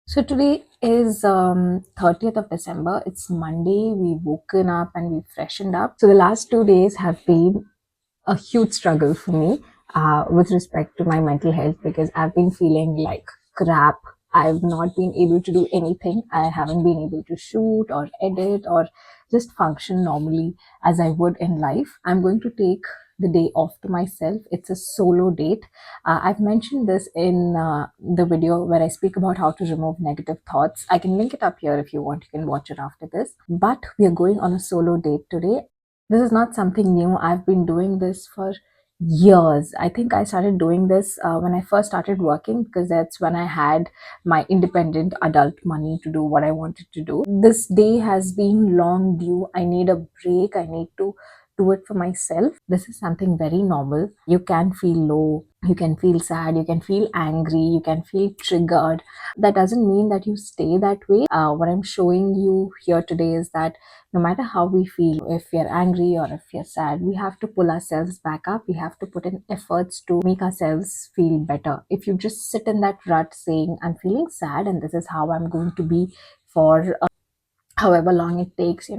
So today is 30th of December. It's Monday. We've woken up and we've freshened up. So the last 2 days have been a huge struggle for me with respect to my mental health because I've been feeling like crap. I've not been able to do anything. I haven't been able to shoot or edit or just function normally as I would in life. I'm going to take the day off to myself. It's a solo date. I've mentioned this in the video where I speak about how to remove negative thoughts. I can link it up here if you want. You can watch it after this. But we are going on a solo date today. This is not something new. I've been doing this for years. I think I started doing this when I first started working because that's when I had my independent adult money to do what I wanted to do. This day has been long due. I need a break. I need to do it for myself. This is something very normal. You can feel low, you can feel sad, you can feel angry, you can feel triggered. That doesn't mean that you stay that way. What I'm showing you here today is that no matter how we feel, if we are angry or if we are sad, we have to pull ourselves back up. We have to put in efforts to make ourselves feel better. If you just sit in that rut saying, I'm feeling sad and this is how I'm going to be for however long it takes,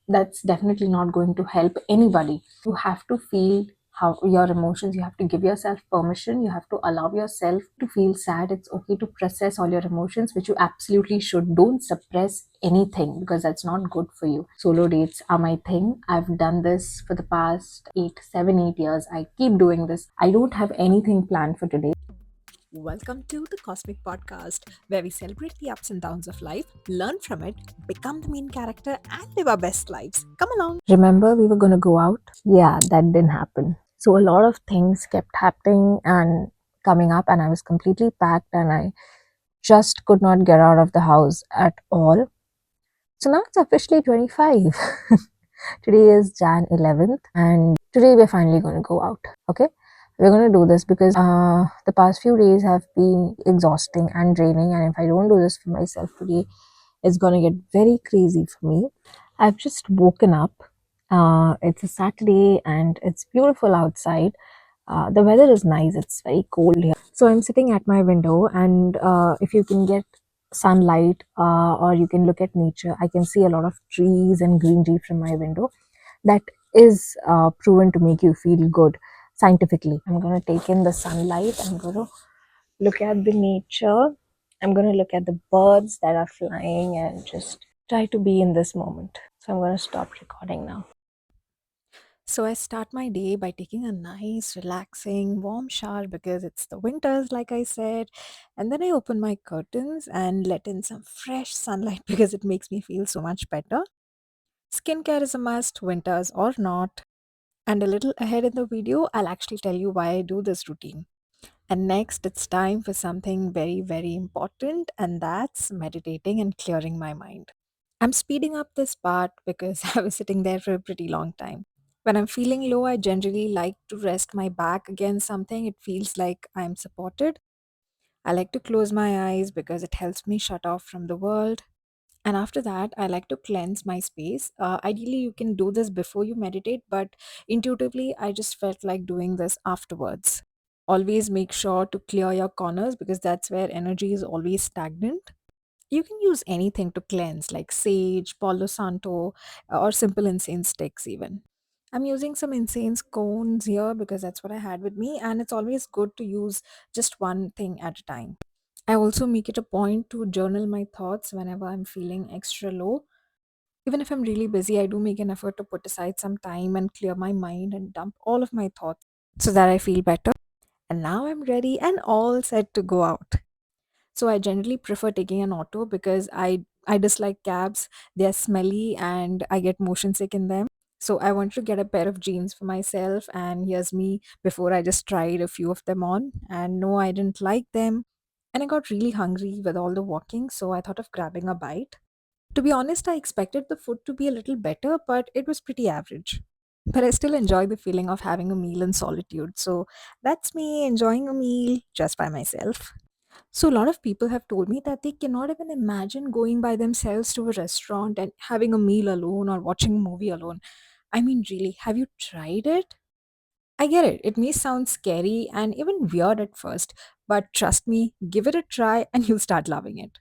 that's definitely not going to help anybody. You have to feel how your emotions, you have to give yourself permission, you have to allow yourself to feel sad. It's okay to process all your emotions, which you absolutely should. Don't suppress anything because that's not good for you. Solo dates are my thing. I've done this for the past 8 7 8 years. I keep doing this. I don't have anything planned for today. Welcome to the Cosmic Podcast, where we celebrate the ups and downs of life, learn from it, become the main character, and live our best lives. Come along. Remember, we were going to go out? Yeah, that didn't happen. So a lot of things kept happening and coming up, and I was completely packed and I just could not get out of the house at all. So now it's officially 25. Today is Jan 11th, and today we're finally going to go out. Okay? We're going to do this because the past few days have been exhausting and draining, and if I don't do this for myself today, it's going to get very crazy for me. I've just woken up. It's a Saturday and it's beautiful outside. The weather is nice, it's very cold here. So I'm sitting at my window, and if you can get sunlight or you can look at nature, I can see a lot of trees and greenery from my window. That is proven to make you feel good scientifically. I'm going to take in the sunlight, I'm going to look at the nature, I'm going to look at the birds that are flying and just try to be in this moment. So I'm going to stop recording now. So, I start my day by taking a nice, relaxing, warm shower because it's the winters, like I said. And then I open my curtains and let in some fresh sunlight because it makes me feel so much better. Skincare is a must, winters or not. And a little ahead in the video, I'll actually tell you why I do this routine. And next, it's time for something very, very important, and that's meditating and clearing my mind. I'm speeding up this part because I was sitting there for a pretty long time. When I'm feeling low, I generally like to rest my back against something. It feels like I'm supported. I like to close my eyes because it helps me shut off from the world. And after that, I like to cleanse my space. Ideally, you can do this before you meditate, but intuitively, I just felt like doing this afterwards. Always make sure to clear your corners because that's where energy is always stagnant. You can use anything to cleanse, like sage, Palo Santo, or simple incense sticks, even. I'm using some incense cones here because that's what I had with me, and it's always good to use just one thing at a time. I also make it a point to journal my thoughts whenever I'm feeling extra low. Even if I'm really busy, I do make an effort to put aside some time and clear my mind and dump all of my thoughts so that I feel better. And now I'm ready and all set to go out. So I generally prefer taking an auto because I dislike cabs. They're smelly and I get motion sick in them. So I wanted to get a pair of jeans for myself, and here's me before I just tried a few of them on, and no, I didn't like them. And I got really hungry with all the walking, so I thought of grabbing a bite. To be honest, I expected the food to be a little better, but it was pretty average. But I still enjoy the feeling of having a meal in solitude. So that's me enjoying a meal just by myself. So, a lot of people have told me that they cannot even imagine going by themselves to a restaurant and having a meal alone or watching a movie alone. I mean, really, have you tried it? I get it. It may sound scary and even weird at first, but trust me, give it a try and you'll start loving it.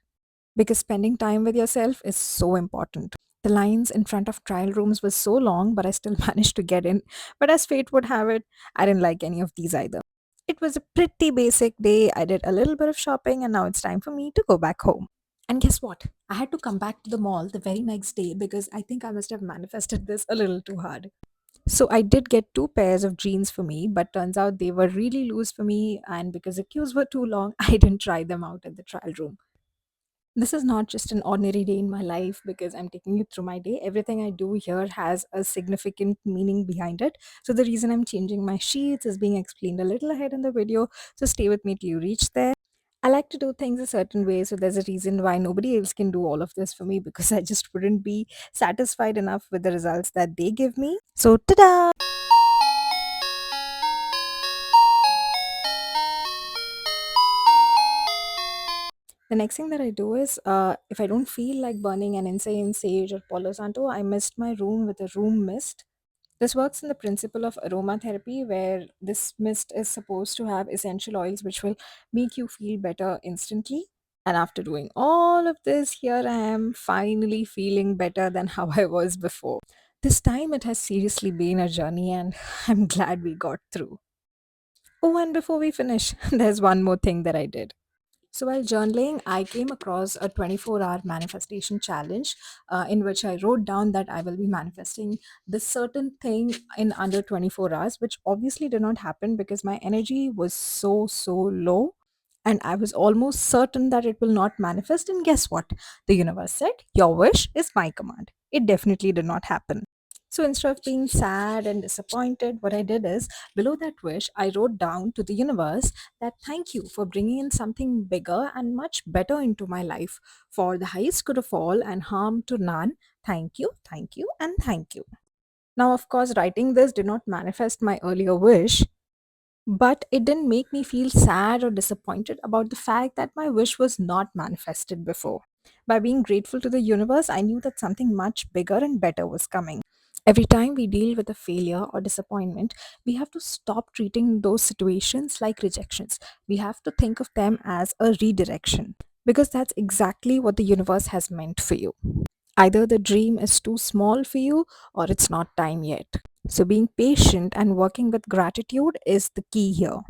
because spending time with yourself is so important. The lines in front of trial rooms was so long, but I still managed to get in. But as fate would have it, I didn't like any of these either. It was a pretty basic day. I did a little bit of shopping, and now it's time for me to go back home. And guess what? I had to come back to the mall the very next day because I think I must have manifested this a little too hard. So I did get two pairs of jeans for me, but turns out they were really loose for me, and because the queues were too long, I didn't try them out at the trial room. This is not just an ordinary day in my life because I'm taking you through my day. Everything I do here has a significant meaning behind it. So the reason I'm changing my sheets is being explained a little ahead in the video. So stay with me till you reach there. I like to do things a certain way, so there's a reason why nobody else can do all of this for me because I just wouldn't be satisfied enough with the results that they give me. So, ta-da! The next thing that I do is, if I don't feel like burning an insane sage or Palo Santo, I mist my room with a room mist. This works in the principle of aromatherapy, where this mist is supposed to have essential oils which will make you feel better instantly. And after doing all of this, here I am finally feeling better than how I was before. This time it has seriously been a journey, and I'm glad we got through. Oh, and before we finish, there's one more thing that I did. So while journaling, I came across a 24-hour manifestation challenge in which I wrote down that I will be manifesting this certain thing in under 24 hours, which obviously did not happen because my energy was so low. And I was almost certain that it will not manifest. And guess what? The universe said, "Your wish is my command." It definitely did not happen. So instead of being sad and disappointed, what I did is below that wish, I wrote down to the universe that thank you for bringing in something bigger and much better into my life. For the highest good of all and harm to none. Thank you, and thank you. Now, of course, writing this did not manifest my earlier wish, but it didn't make me feel sad or disappointed about the fact that my wish was not manifested before. By being grateful to the universe, I knew that something much bigger and better was coming. Every time we deal with a failure or disappointment, we have to stop treating those situations like rejections. We have to think of them as a redirection because that's exactly what the universe has meant for you. Either the dream is too small for you or it's not time yet. So, being patient and working with gratitude is the key here.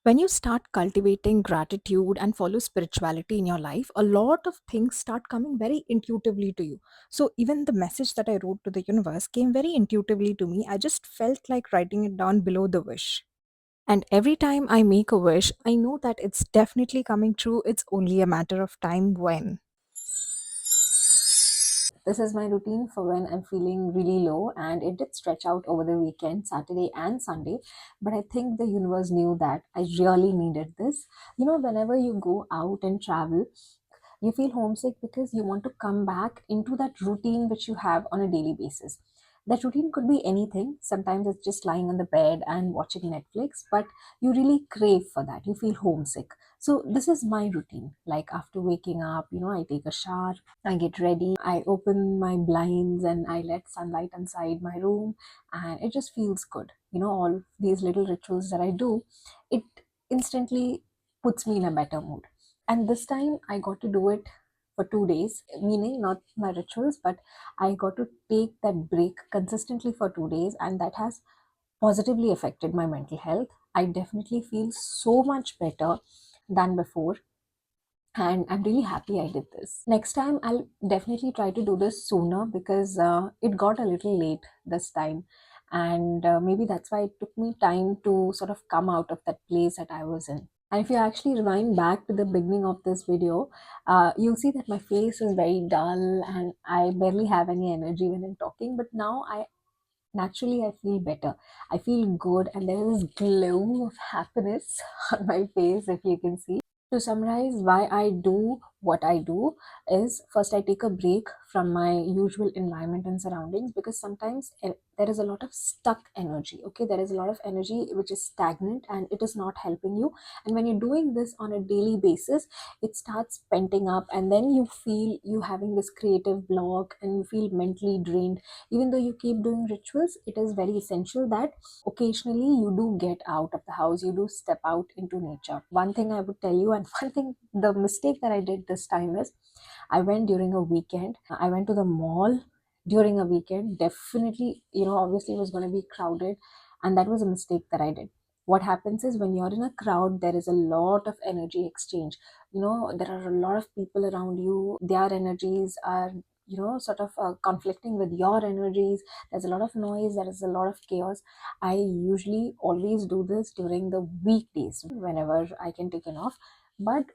When you start cultivating gratitude and follow spirituality in your life, a lot of things start coming very intuitively to you. So, even the message that I wrote to the universe came very intuitively to me. I just felt like writing it down below the wish. And every time I make a wish, I know that it's definitely coming true. It's only a matter of time when. This is my routine for when I'm feeling really low, and it did stretch out over the weekend, Saturday and Sunday. But I think the universe knew that I really needed this. Whenever you go out and travel, you feel homesick because you want to come back into that routine which you have on a daily basis. That routine could be anything. Sometimes it's just lying on the bed and watching Netflix, but you really crave for that. You feel homesick. So, this is my routine. Like after waking up, I take a shower, I get ready, I open my blinds, and I let sunlight inside my room, and it just feels good. All these little rituals that I do, it instantly puts me in a better mood. And this time I got to do it for 2 days, meaning not my rituals, but I got to take that break consistently for 2 days, and that has positively affected my mental health. I definitely feel so much better than before, and I'm really happy I did this. Next time, I'll definitely try to do this sooner because it got a little late this time, and maybe that's why it took me time to sort of come out of that place that I was in. And if you actually rewind back to the beginning of this video, you'll see that my face is very dull and I barely have any energy when I'm talking. But now I feel better. I feel good, and there is glow of happiness on my face, if you can see. To summarize why I do what I do is, first I take a break from my usual environment and surroundings, because sometimes there is a lot of stuck energy. Okay, there is a lot of energy which is stagnant and it is not helping you. And when you're doing this on a daily basis, it starts penting up, and then you feel you having this creative block and you feel mentally drained. Even though you keep doing rituals, it is very essential that occasionally you do get out of the house, you do step out into nature. One thing I would tell you, and one thing, the mistake that I did this time is I went during a weekend. I went to the mall during a weekend. Definitely, obviously it was going to be crowded, and that was a mistake that I did. What happens is when you're in a crowd, there is a lot of energy exchange. There are a lot of people around you. Their energies are sort of conflicting with your energies. There's a lot of noise, there is a lot of chaos. I usually always do this during the weekdays whenever I can take an off, but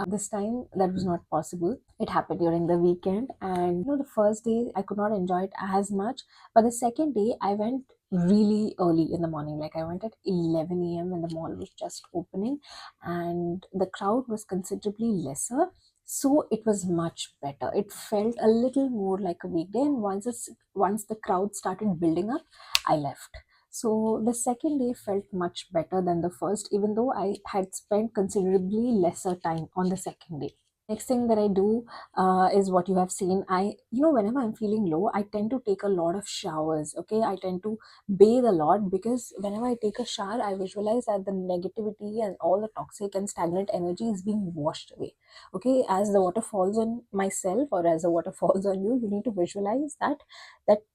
this time that was not possible. It happened during the weekend, and the first day I could not enjoy it as much, but the second day I went really early in the morning. Like, I went at 11 a.m. when the mall was just opening, and the crowd was considerably lesser, so it was much better. It felt a little more like a weekday, and once the crowd started building up, I left. So the second day felt much better than the first, even though I had spent considerably lesser time on the second day. Next thing that I do is what you have seen. Whenever I'm feeling low, I tend to take a lot of showers. Okay, I tend to bathe a lot, because whenever I take a shower, I visualize that the negativity and all the toxic and stagnant energy is being washed away. Okay, as the water falls on myself, or as the water falls on you, you need to visualize that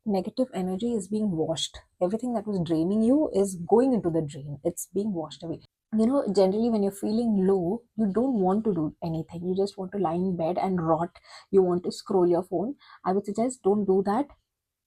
negative energy is being washed. Everything that was draining you is going into the drain. It's being washed away. Generally when you're feeling low, you don't want to do anything. You just want to lie in bed and rot. You want to scroll your phone. I would suggest, don't do that.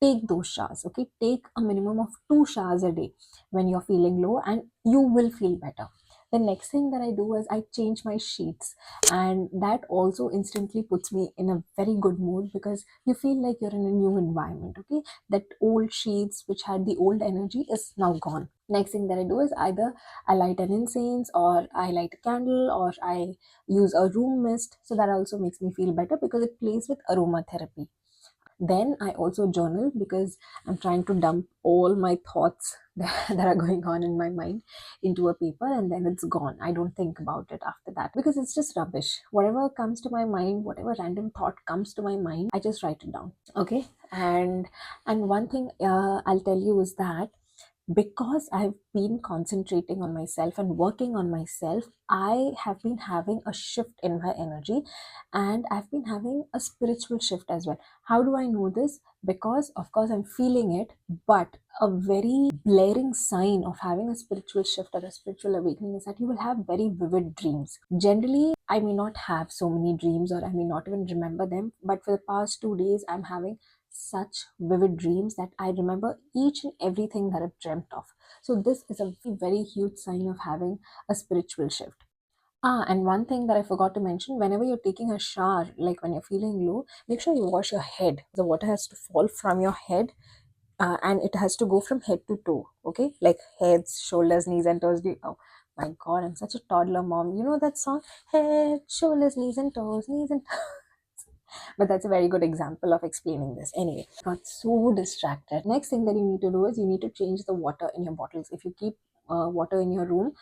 Take those showers. Okay, take a minimum of 2 showers a day when you're feeling low, and you will feel better. The next thing that I do is I change my sheets, and that also instantly puts me in a very good mood, because you feel like you're in a new environment. Okay, that old sheets which had the old energy is now gone. Next thing that I do is either I light an incense, or I light a candle, or I use a room mist. So that also makes me feel better, because it plays with aromatherapy. Then I also journal, because I'm trying to dump all my thoughts that are going on in my mind into a paper, and then it's gone. I don't think about it after that, because it's just rubbish. Whatever comes to my mind, whatever random thought comes to my mind, I just write it down. Okay, and one thing I'll tell you is that, because I've been concentrating on myself and working on myself, I have been having a shift in my energy, and I've been having a spiritual shift as well. How do I know this? Because, of course, I'm feeling it, but a very blaring sign of having a spiritual shift or a spiritual awakening is that you will have very vivid dreams. Generally, I may not have so many dreams, or I may not even remember them, but for the past 2 days, I'm having such vivid dreams that I remember each and everything that I've dreamt of. So this is a very huge sign of having a spiritual shift. And one thing that I forgot to mention, whenever you're taking a shower, like when you're feeling low, make sure you wash your head. The water has to fall from your head, and it has to go from head to toe. Okay, like heads, shoulders, knees, and toes. Oh my god, I'm such a toddler mom. You know that song? Head, shoulders, knees, and toes, knees and but that's a very good example of explaining this. Anyway, got so distracted. Next thing that you need to do is you need to change the water in your bottles. If you keep water in your room,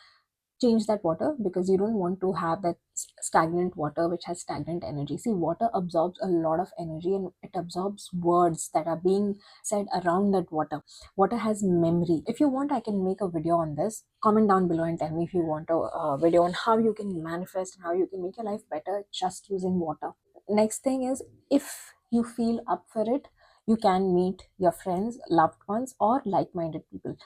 change that water, because you don't want to have that stagnant water which has stagnant energy. See, water absorbs a lot of energy, and it absorbs words that are being said around that water. Water has memory. If you want, I can make a video on this. Comment down below and tell me if you want a video on how you can manifest and how you can make your life better just using water. Next thing is, if you feel up for it, you can meet your friends, loved ones, or like-minded people.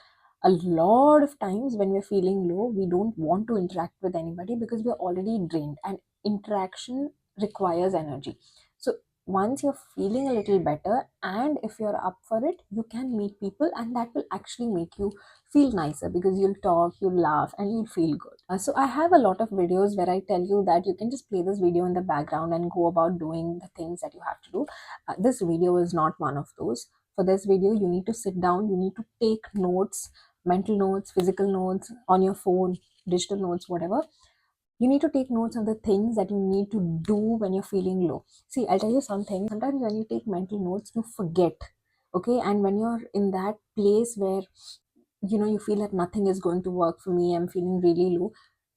A lot of times when we're feeling low, we don't want to interact with anybody, because we're already drained, and interaction requires energy. So once you're feeling a little better, and if you're up for it, you can meet people, and that will actually make you feel nicer, because you'll talk, you'll laugh, and you'll feel good. So I have a lot of videos where I tell you that you can just play this video in the background and go about doing the things that you have to do. This video is not one of those. For this video, you need to sit down, you need to take notes, mental notes, physical notes on your phone, digital notes, whatever. You need to take notes on the things that you need to do when you're feeling low. See, I'll tell you something. Sometimes when you take mental notes, you forget. Okay, and when you're in that place where you feel that nothing is going to work for me, I'm feeling really low,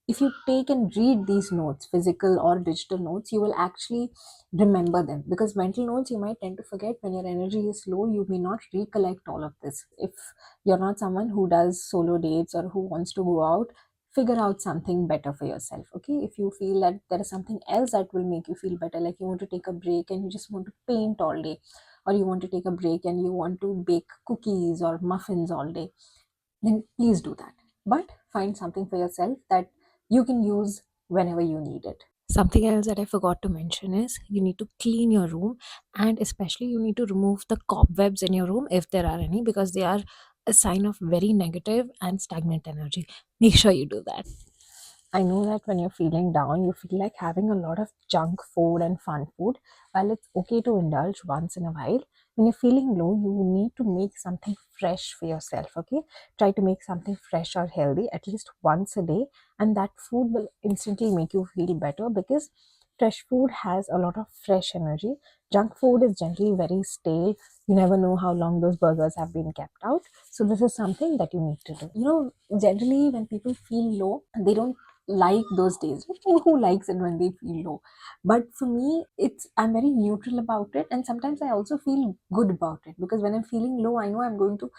if you take and read these notes, physical or digital notes, you will actually remember them, because mental notes you might tend to forget. When your energy is low, you may not recollect all of this. If you're not someone who does solo dates or who wants to go out, figure out something better for yourself. Okay, if you feel that there is something else that will make you feel better, like you want to take a break and you just want to paint all day, or you want to take a break and you want to bake cookies or muffins all day, then please do that. But find something for yourself that you can use whenever you need it. Something else that I forgot to mention is you need to clean your room, and especially you need to remove the cobwebs in your room if there are any, because they are a sign of very negative and stagnant energy. Make sure you do that. I know that when you're feeling down, you feel like having a lot of junk food and fun food. While it's okay to indulge once in a while, when you're feeling low, you need to make something fresh for yourself. Okay, try to make something fresh or healthy at least once a day, and that food will instantly make you feel better because fresh food has a lot of fresh energy. Junk food is generally very stale. You never know how long those burgers have been kept out. So, this is something that you need to do. Generally, when people feel low, they don't like those days. Who likes it when they feel low? But for me, I'm very neutral about it, and sometimes I also feel good about it, because when I'm feeling low, I know I'm going to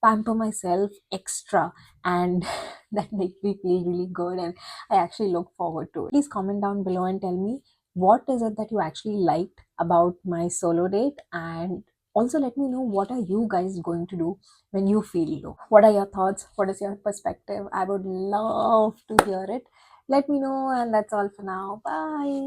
pamper myself extra, and that makes me feel really good, and I actually look forward to it. Please comment down below and tell me what is it that you actually liked about my solo date, and also let me know what are you guys going to do when you feel low. What are your thoughts? What is your perspective? I would love to hear it. Let me know, and that's all for now. Bye.